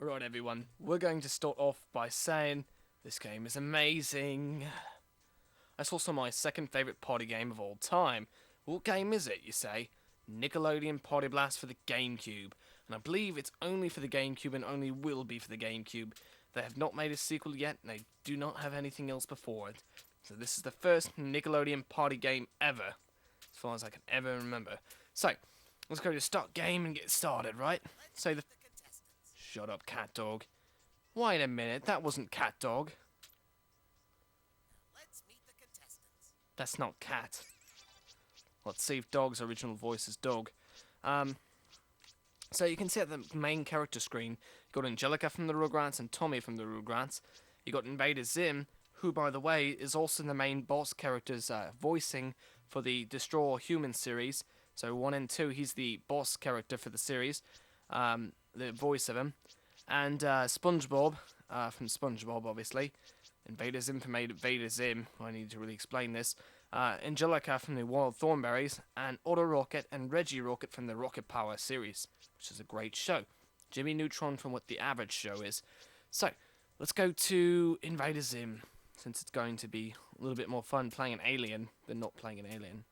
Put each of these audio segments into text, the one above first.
Right, everyone, we're going to start off by saying this game is amazing. It's also my second favourite party game of all time. What game is it, you say? Nickelodeon Party Blast for the GameCube. And I believe it's only for the GameCube and only will be for the GameCube. They have not made a sequel yet, and they do not have anything else before it. So this is the first Nickelodeon party game ever, as far as I can ever remember. So, let's go to start game and get started, right? Say the... Shut up, cat dog. Wait a minute, that wasn't cat dog. Let's meet the contestants. That's not cat. Let's see if dog's original voice is dog. So you can see at the main character screen, you got Angelica from the Rugrats and Tommy from the Rugrats. You got Invader Zim, who, by the way, is also the main boss character's voicing for the Destroy All Humans series. So 1 and 2, he's the boss character for the series, the voice of him. And SpongeBob, from SpongeBob, obviously. Invader Zim from Invader Zim, I need to really explain this. Angelica from the Wild Thornberrys, and Otto Rocket and Reggie Rocket from the Rocket Power series, which is a great show. Jimmy Neutron from what the average show is. So, let's go to Invader Zim, since it's going to be a little bit more fun playing an alien than not playing an alien.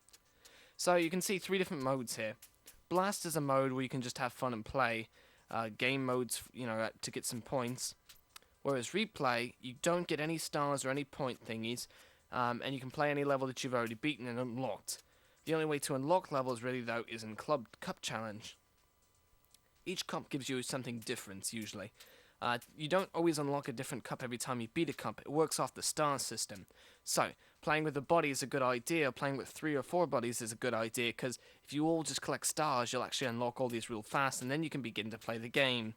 So, you can see 3 different modes here. Blast is a mode where you can just have fun and play. Game modes, to get some points. Whereas Replay, you don't get any stars or any point thingies. And you can play any level that you've already beaten and unlocked. The only way to unlock levels, really, though, is in Cup Challenge. Each cup gives you something different, usually. You don't always unlock a different cup every time you beat a cup. It works off the star system. So, playing with a buddy is a good idea. Playing with 3 or 4 buddies is a good idea, because if you all just collect stars, you'll actually unlock all these real fast, and then you can begin to play the game.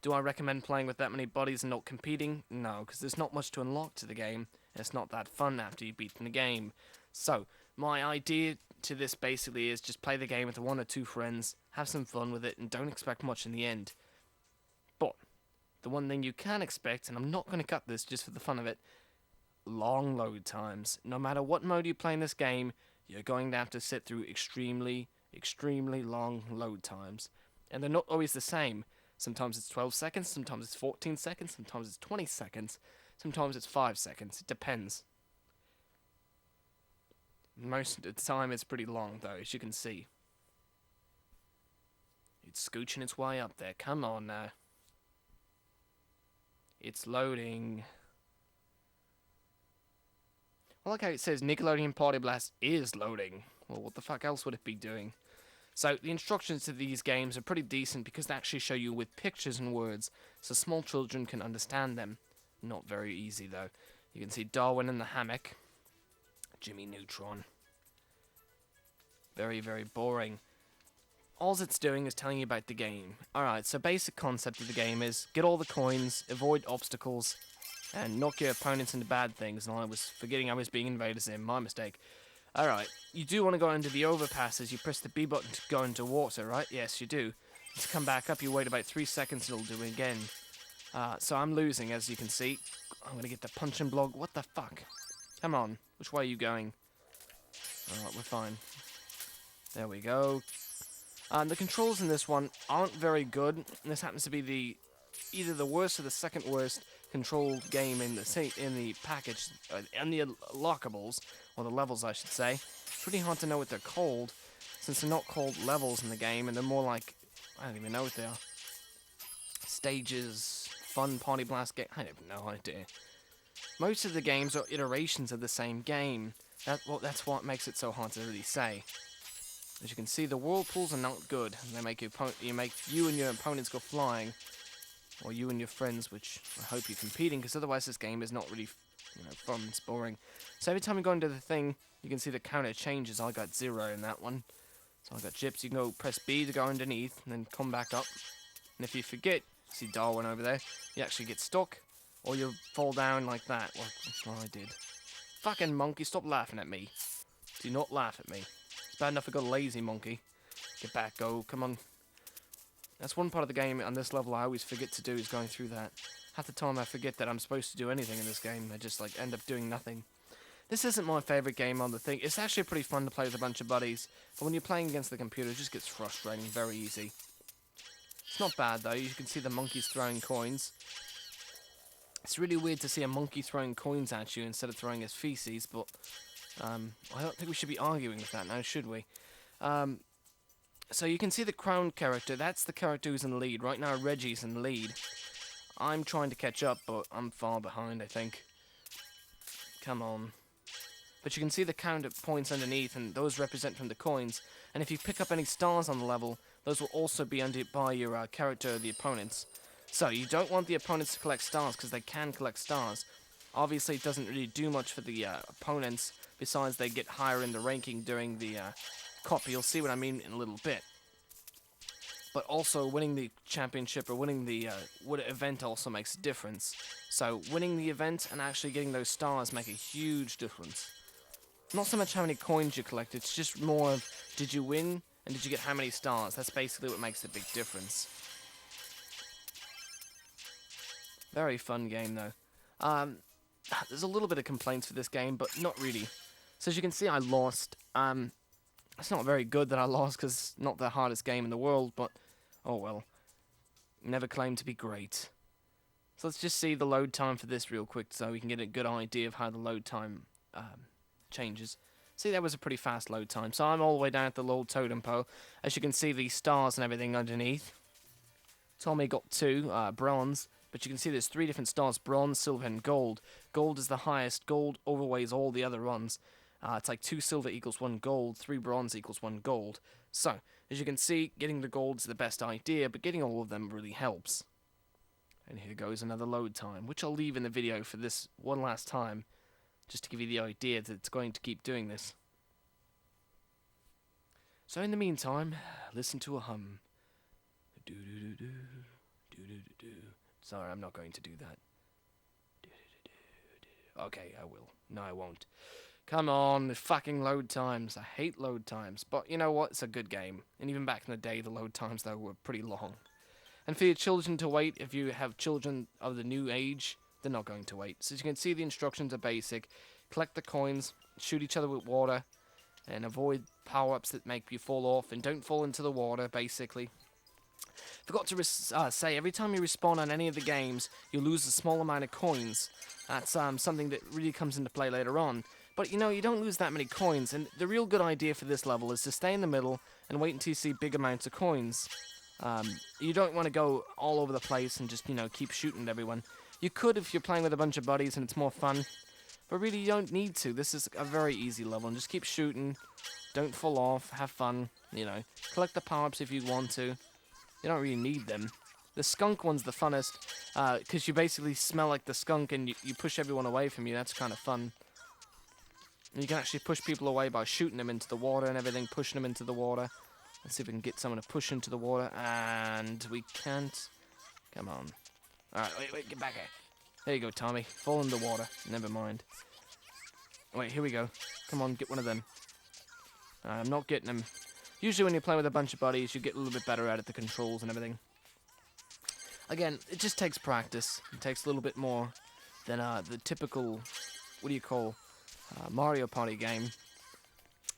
Do I recommend playing with that many buddies and not competing? No, because there's not much to unlock to the game, and it's not that fun after you've beaten the game. So, my idea to this basically is just play the game with 1 or 2 friends, have some fun with it, and don't expect much in the end. But, the one thing you can expect, and I'm not going to cut this just for the fun of it, long load times. No matter what mode you play in this game, you're going to have to sit through extremely, extremely long load times. And they're not always the same. Sometimes it's 12 seconds, sometimes it's 14 seconds, sometimes it's 20 seconds, sometimes it's 5 seconds. It depends. Most of the time it's pretty long, though, as you can see. It's scooching its way up there. Come on now. It's loading. I like how it says Nickelodeon Party Blast is loading. Well, what the fuck else would it be doing? So, the instructions to these games are pretty decent because they actually show you with pictures and words, so small children can understand them. Not very easy, though. You can see Darwin in the hammock. Jimmy Neutron. Very, very boring. All it's doing is telling you about the game. Alright, so basic concept of the game is get all the coins, avoid obstacles, and knock your opponents into bad things. And I was forgetting I was being Invader Zim, my mistake. Alright, you do want to go into the overpasses. You press the B button to go into water, right? Yes, you do. To come back up, you wait about 3 seconds and it'll do it again. So I'm losing, as you can see. I'm going to get the punch and block. What the fuck? Come on. Which way are you going? Alright, we're fine. There we go. The controls in this one aren't very good. This happens to be either the worst or the second worst control game in the package, and the lockables, or the levels I should say. It's pretty hard to know what they're called, since they're not called levels in the game, and they're more like, I don't even know what they are. Stages, fun party blast game, I have no idea. Most of the games are iterations of the same game. That's what makes it so hard to really say. As you can see, the whirlpools are not good. They make you and your opponents go flying. Or you and your friends, which I hope you're competing, because otherwise this game is not really, fun. It's boring. So every time you go into the thing, you can see the counter changes. I got 0 in that one. So I got chips. You can go press B to go underneath, and then come back up. And if you forget, see Darwin over there, you actually get stuck, or you fall down like that. Well, I did. Fucking monkey, stop laughing at me. Do not laugh at me. It's bad enough I got a lazy monkey. Get back, go, come on. That's one part of the game on this level I always forget to do, is going through that. Half the time I forget that I'm supposed to do anything in this game. I just end up doing nothing. This isn't my favourite game on the thing. It's actually pretty fun to play with a bunch of buddies, but when you're playing against the computer, it just gets frustrating very easy. It's not bad though. You can see the monkeys throwing coins. It's really weird to see a monkey throwing coins at you instead of throwing his feces, but I don't think we should be arguing with that now, should we? So you can see the crowned character. That's the character who's in the lead. Right now, Reggie's in the lead. I'm trying to catch up, but I'm far behind, I think. Come on. But you can see the count of points underneath, and those represent from the coins. And if you pick up any stars on the level, those will also be under by your character or the opponents. So you don't want the opponents to collect stars, because they can collect stars. Obviously, it doesn't really do much for the opponents, besides they get higher in the ranking during the cup. You'll see what I mean in a little bit. But also, winning the championship or winning the event also makes a difference. So, winning the event and actually getting those stars make a huge difference. Not so much how many coins you collect, it's just more of, did you win and did you get how many stars? That's basically what makes the big difference. Very fun game, though. There's a little bit of complaints for this game, but not really. So, as you can see, I lost. It's not very good that I lost, because it's not the hardest game in the world, but oh well. Never claimed to be great. So let's just see the load time for this real quick, so we can get a good idea of how the load time changes. See, that was a pretty fast load time. So I'm all the way down at the little totem pole. As you can see, these stars and everything underneath. Tommy got 2, bronze. But you can see there's 3 different stars, bronze, silver, and gold. Gold is the highest. Gold overweighs all the other ones. It's like 2 silver equals 1 gold, 3 bronze equals 1 gold. So, as you can see, getting the golds is the best idea, but getting all of them really helps. And here goes another load time, which I'll leave in the video for this one last time, just to give you the idea that it's going to keep doing this. So in the meantime, listen to a hum. Do-do-do-do, do-do-do-do. Sorry, I'm not going to do that. Do-do-do-do-do. Okay, I will. No, I won't. Come on, the fucking load times. I hate load times. But you know what? It's a good game. And even back in the day, the load times, though, were pretty long. And for your children to wait, if you have children of the new age, they're not going to wait. So as you can see, the instructions are basic. Collect the coins, shoot each other with water, and avoid power-ups that make you fall off, and don't fall into the water, basically. Forgot to say, every time you respawn on any of the games, you lose a small amount of coins. That's something that really comes into play later on. But, you know, you don't lose that many coins, and the real good idea for this level is to stay in the middle and wait until you see big amounts of coins. You don't want to go all over the place and just, you know, keep shooting at everyone. You could if you're playing with a bunch of buddies and it's more fun, but really you don't need to. This is a very easy level, and just keep shooting, don't fall off, have fun, you know. Collect the power-ups if you want to. You don't really need them. The skunk one's the funnest, because you basically smell like the skunk and you push everyone away from you. That's kind of fun. And you can actually push people away by shooting them into the water and everything, pushing them into the water. Let's see if we can get someone to push into the water, and we can't. Come on. Alright, wait, get back here. There you go, Tommy. Fall in the water. Never mind. Wait, here we go. Come on, get one of them. I'm not getting them. Usually when you're playing with a bunch of buddies, you get a little bit better at the controls and everything. Again, it just takes practice. It takes a little bit more than the typical, Mario Party game.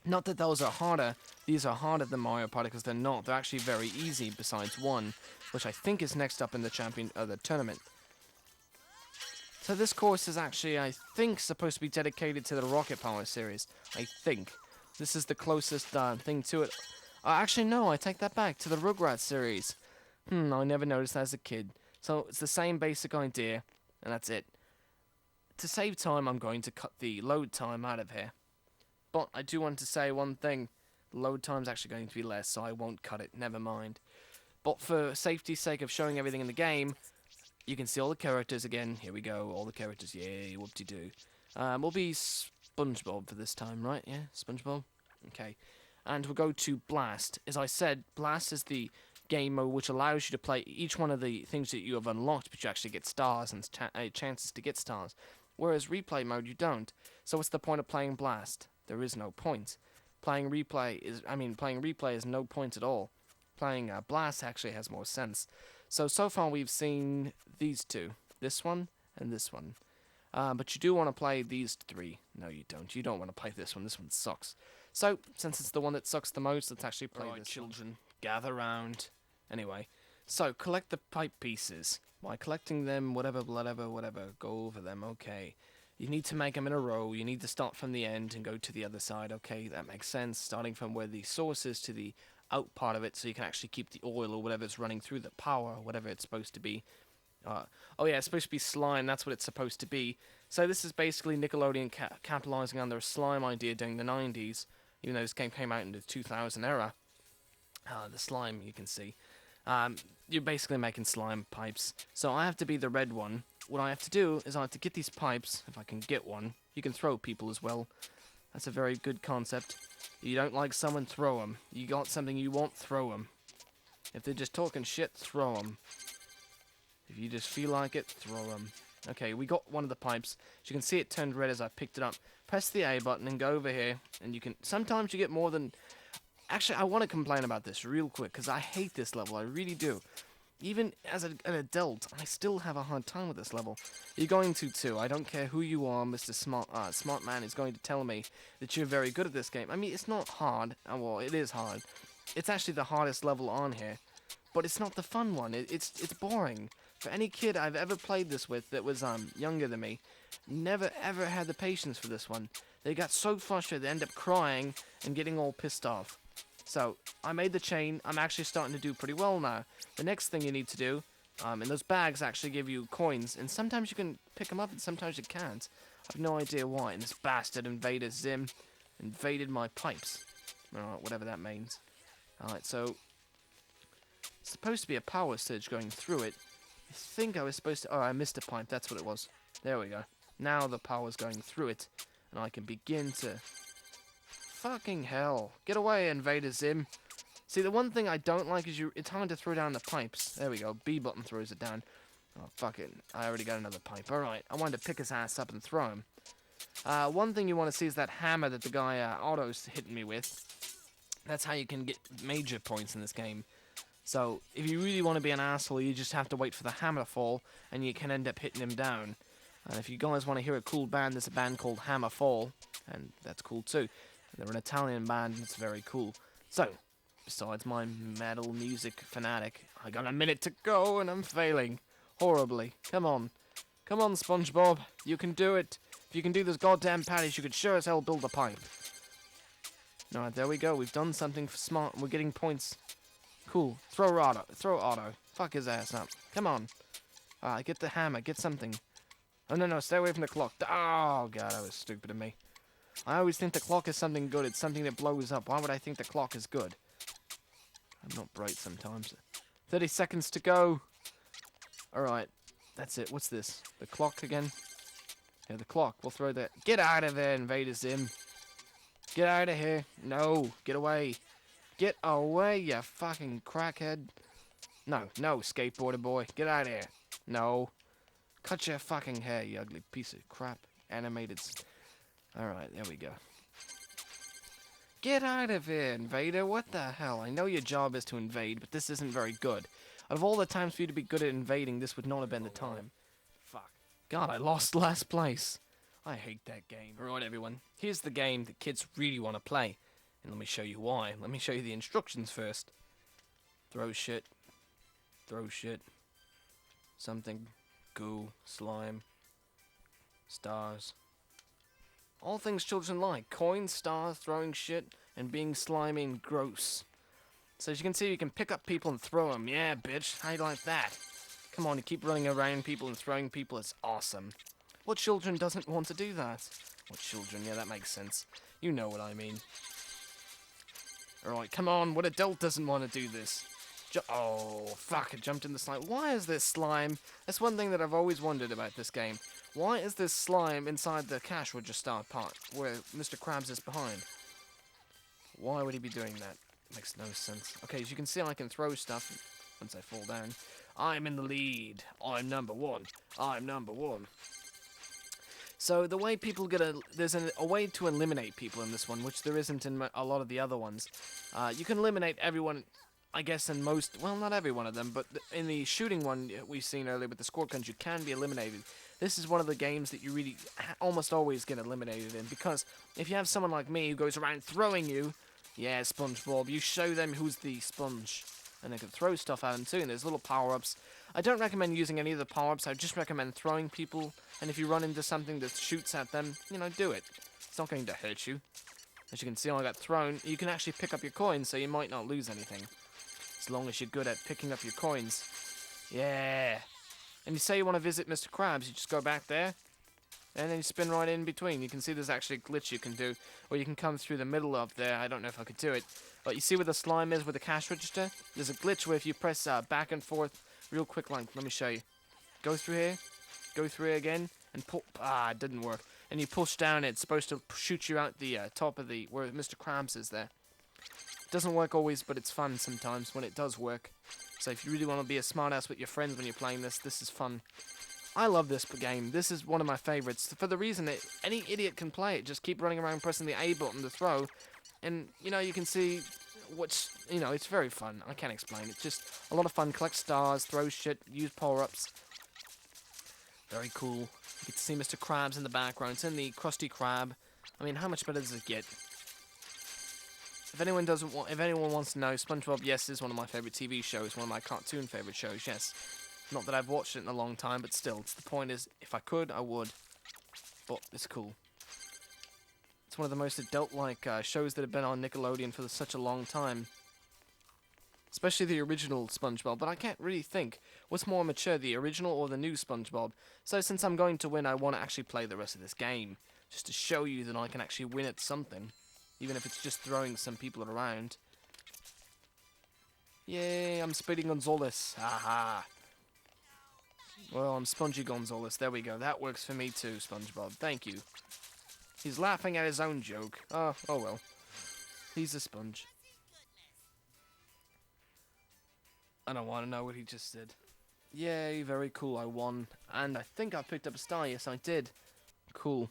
Not that those are harder. These are harder than Mario Party, because they're not. They're actually very easy, besides one, which I think is next up in the tournament. So this course is actually, I think, supposed to be dedicated to the Rocket Power series. I think. This is the closest thing to it. Actually, no, I take that back. To the Rugrats series. I never noticed that as a kid. So it's the same basic idea, and that's it. To save time, I'm going to cut the load time out of here. But I do want to say one thing. The load time's actually going to be less, so I won't cut it. Never mind. But for safety's sake of showing everything in the game, you can see all the characters again. Here we go. All the characters. Yay, whoop-de-doo. We'll be SpongeBob for this time, right? Yeah, SpongeBob? Okay. And we'll go to Blast. As I said, Blast is the game mode which allows you to play each one of the things that you have unlocked, but you actually get stars and chances to get stars. Whereas replay mode, you don't. So what's the point of playing Blast? There is no point. Playing replay is no point at all. Playing Blast actually has more sense. So far we've seen these two. This one and this one. But you do want to play these 3. No, you don't. You don't want to play this one. This one sucks. So, since it's the one that sucks the most, let's actually play this children. Gather round. Anyway, So, collect the pipe pieces. By collecting them, whatever, go over them, okay. You need to make them in a row. You need to start from the end and go to the other side. Okay, that makes sense. Starting from where the source is to the out part of it, so you can actually keep the oil or whatever's running through the power, whatever it's supposed to be. Oh yeah, it's supposed to be slime. That's what it's supposed to be. So this is basically Nickelodeon capitalizing on their slime idea during the 90s, even though this game came out in the 2000 era. The slime, you can see. You're basically making slime pipes. So I have to be the red one. What I have to do is I have to get these pipes, if I can get one. You can throw people as well. That's a very good concept. You don't like someone, throw them. You got something you want, throw them. If they're just talking shit, throw them. If you just feel like it, throw them. Okay, we got one of the pipes. As you can see, it turned red as I picked it up. Press the A button and go over here, and you can... Sometimes you get more than... Actually, I want to complain about this real quick, because I hate this level. I really do. Even as an adult, I still have a hard time with this level. You're going to too. I don't care who you are, Mr. Smart Man is going to tell me that you're very good at this game. I mean, it's not hard. Well, it is hard. It's actually the hardest level on here. But it's not the fun one. It's boring. For any kid I've ever played this with that was younger than me, never ever had the patience for this one. They got so frustrated they end up crying and getting all pissed off. So, I made the chain. I'm actually starting to do pretty well now. The next thing you need to do, and those bags actually give you coins, and sometimes you can pick them up and sometimes you can't. I have no idea why, and this bastard invader Zim invaded my pipes. Alright, whatever that means. Alright, so, it's supposed to be a power surge going through it. I think I was supposed to... Oh, I missed a pipe, that's what it was. There we go. Now the power's going through it, and I can begin to... Fucking hell. Get away, Invader Zim. See, the one thing I don't like is it's hard to throw down the pipes. There we go. B button throws it down. Oh, fuck it. I already got another pipe. Alright. I wanted to pick his ass up and throw him. One thing you want to see is that hammer that the guy Otto's hitting me with. That's how you can get major points in this game. So, if you really want to be an asshole, you just have to wait for the hammer to fall, and you can end up hitting him down. And if you guys want to hear a cool band, there's a band called Hammer Fall, and that's cool too. They're an Italian band, and it's very cool. So, besides my metal music fanatic, I got a minute to go, and I'm failing. Horribly. Come on. Come on, SpongeBob. You can do it. If you can do those goddamn patties, you could sure as hell build a pipe. Alright, there we go. We've done something smart, and we're getting points. Cool. Throw Otto. Throw Otto. Fuck his ass up. Come on. Alright, get the hammer. Get something. Oh, no, stay away from the clock. Oh, God, that was stupid of me. I always think the clock is something good. It's something that blows up. Why would I think the clock is good? I'm not bright sometimes. 30 seconds to go. Alright. That's it. What's this? The clock again? Yeah, the clock. We'll throw that. Get out of there, Invader Zim. Get out of here. No. Get away. Get away, you fucking crackhead. No, skateboarder boy. Get out of here. No. Cut your fucking hair, you ugly piece of crap. Animated... Alright, there we go. Get out of here, Invader. What the hell? I know your job is to invade, but this isn't very good. Out of all the times for you to be good at invading, this would not have been the time. Fuck. God, I lost last place. I hate that game. Alright, everyone. Here's the game that kids really want to play. And let me show you why. Let me show you the instructions first. Throw shit. Throw shit. Something. Goo. Slime. Stars. All things children like. Coins, stars, throwing shit, and being slimy and gross. So as you can see, you can pick up people and throw them. Yeah, bitch. How you like that? Come on, you keep running around people and throwing people. It's awesome. What children doesn't want to do that? What children? Yeah, that makes sense. You know what I mean. Alright, come on. What adult doesn't want to do this? Oh, fuck. I jumped in the slime. Why is this slime? That's one thing that I've always wondered about this game. Why is this slime inside the cash register part, where Mr. Krabs is behind? Why would he be doing that? Makes no sense. Okay, as you can see, I can throw stuff once I fall down. I'm in the lead. I'm number one. I'm number one. So the way people get there's a way to eliminate people in this one, which there isn't in a lot of the other ones. You can eliminate everyone, I guess, in most, well, not every one of them, but in the shooting one we've seen earlier with the squirt guns, you can be eliminated. This is one of the games that you really almost always get eliminated in, because if you have someone like me who goes around throwing you, yeah, SpongeBob, you show them who's the sponge. And I can throw stuff at them too, and there's little power-ups. I don't recommend using any of the power-ups, I just recommend throwing people, and if you run into something that shoots at them, you know, do it. It's not going to hurt you. As you can see, I got thrown. You can actually pick up your coins, so you might not lose anything. As long as you're good at picking up your coins. Yeah. And you say you want to visit Mr. Krabs, you just go back there, and then you spin right in between. You can see there's actually a glitch you can do, or you can come through the middle of there. I don't know if I could do it. But you see where the slime is with the cash register? There's a glitch where if you press back and forth real quick, like, let me show you. Go through here, go through here again, and pull. It didn't work. And you push down, it's supposed to shoot you out the top of the, where Mr. Krabs is there. It doesn't work always, but it's fun sometimes when it does work. So if you really want to be a smartass with your friends when you're playing this, this is fun. I love this game. This is one of my favorites. For the reason that any idiot can play it. Just keep running around pressing the A button to throw. And, you know, you can see what's, you know, it's very fun. I can't explain. It's just a lot of fun. Collect stars, throw shit, use power-ups. Very cool. You get to see Mr. Krabs in the background. It's in the Krusty Krab. I mean, how much better does it get? If anyone wants to know, SpongeBob, yes, is one of my favorite TV shows. One of my cartoon favorite shows, yes. Not that I've watched it in a long time, but still, the point is, if I could, I would. But it's cool. It's one of the most adult-like shows that have been on Nickelodeon for such a long time. Especially the original SpongeBob, but I can't really think. What's more mature, the original or the new SpongeBob? So since I'm going to win, I want to actually play the rest of this game. Just to show you that I can actually win at something. Even if it's just throwing some people around. Yay, I'm Speedy Gonzales. Haha. Well, I'm Spongy Gonzales. There we go. That works for me too, SpongeBob. Thank you. He's laughing at his own joke. Oh well. He's a sponge. I don't want to know what he just did. Yay, very cool. I won. And I think I picked up a star. Yes, I did. Cool.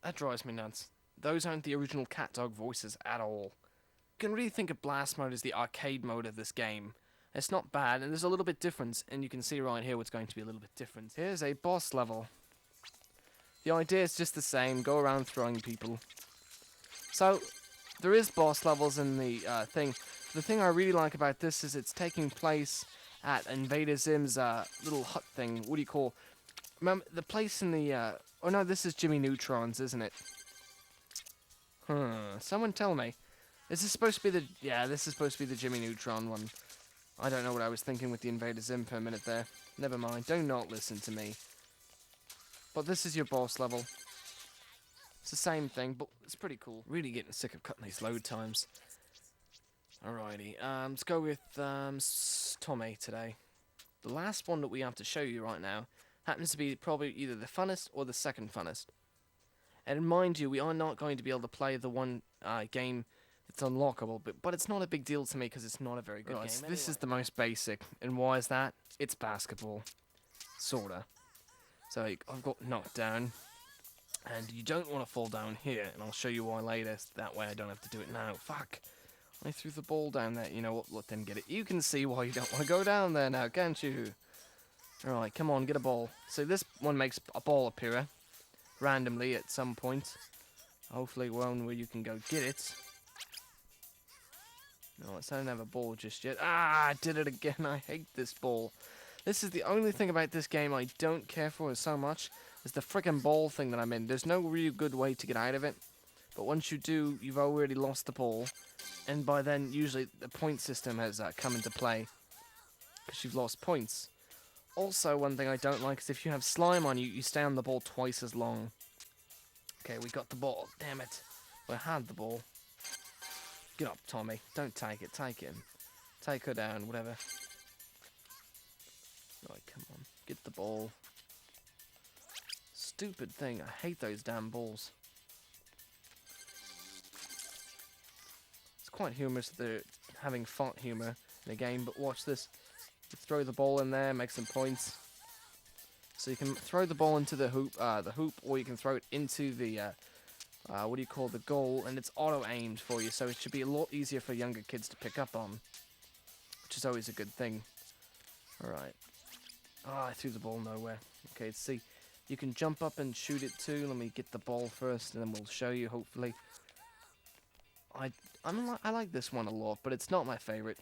That drives me nuts. Those aren't the original CatDog voices at all. You can really think of Blast Mode as the arcade mode of this game. It's not bad, and there's a little bit different, and you can see right here what's going to be a little bit different. Here's a boss level. The idea is just the same, go around throwing people. So, there is boss levels in the thing. The thing I really like about this is it's taking place at Invader Zim's little hut thing. What do you call... Remember, the place in the... Oh no, this is Jimmy Neutron's, isn't it? Someone tell me. Is this supposed to be the... Yeah, this is supposed to be the Jimmy Neutron one. I don't know what I was thinking with the Invader Zim for a minute there. Never mind, do not listen to me. But this is your boss level. It's the same thing, but it's pretty cool. Really getting sick of cutting these load times. Alrighty, let's go with Tommy today. The last one that we have to show you right now happens to be probably either the funnest or the second funnest. And mind you, we are not going to be able to play the one game that's unlockable, but it's not a big deal to me because it's not a very good game anyway. This is the most basic, and why is that? It's basketball. Sorta. So I've got knocked down, and you don't want to fall down here, and I'll show you why later, that way I don't have to do it now. Fuck! I threw the ball down there. You know what, let them get it. You can see why you don't want to go down there now, can't you? Alright, come on, get a ball. So this one makes a ball appear randomly at some point. Hopefully one where you can go get it. No, I don't have a ball just yet. I did it again. I hate this ball. This is the only thing about this game I don't care for so much, is the frickin' ball thing that I'm in. There's no really good way to get out of it. But once you do, you've already lost the ball. And by then, usually, the point system has come into play. Because you've lost points. Also, one thing I don't like is if you have slime on you, you stay on the ball twice as long. Okay, we got the ball. Damn it. We had the ball. Get up, Tommy. Don't take it. Take him. Take her down, whatever. Right, come on. Get the ball. Stupid thing. I hate those damn balls. It's quite humorous that they're having fart humor in a game, but watch this. You throw the ball in there, make some points. So you can throw the ball into the hoop, or you can throw it into the the goal, and it's auto-aimed for you, so it should be a lot easier for younger kids to pick up on, which is always a good thing. Alright. Ah, I threw the ball nowhere. Okay, let's see. You can jump up and shoot it too. Let me get the ball first, and then we'll show you, hopefully. I like this one a lot, but it's not my favorite.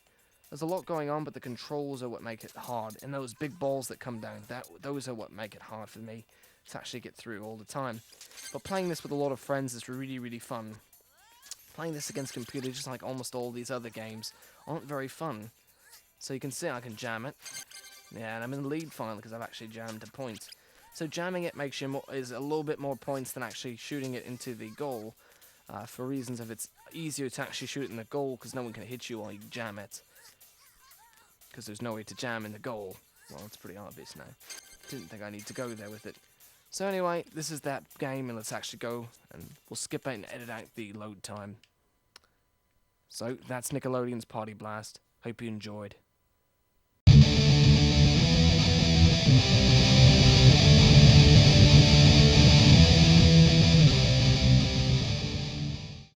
There's a lot going on, but the controls are what make it hard, and those big balls that come down, those are what make it hard for me to actually get through all the time. But playing this with a lot of friends is really, really fun. Playing this against computers, just like almost all these other games, aren't very fun. So you can see I can jam it. Yeah, and I'm in the lead finally because I've actually jammed a point. So jamming it makes you is a little bit more points than actually shooting it into the goal. For reasons of it's easier to actually shoot it in the goal because no one can hit you while you jam it. Because there's no way to jam in the goal. Well, it's pretty obvious now. Didn't think I need to go there with it. So anyway, this is that game, and let's actually go, and we'll skip out and edit out the load time. So, that's Nickelodeon's Party Blast. Hope you enjoyed.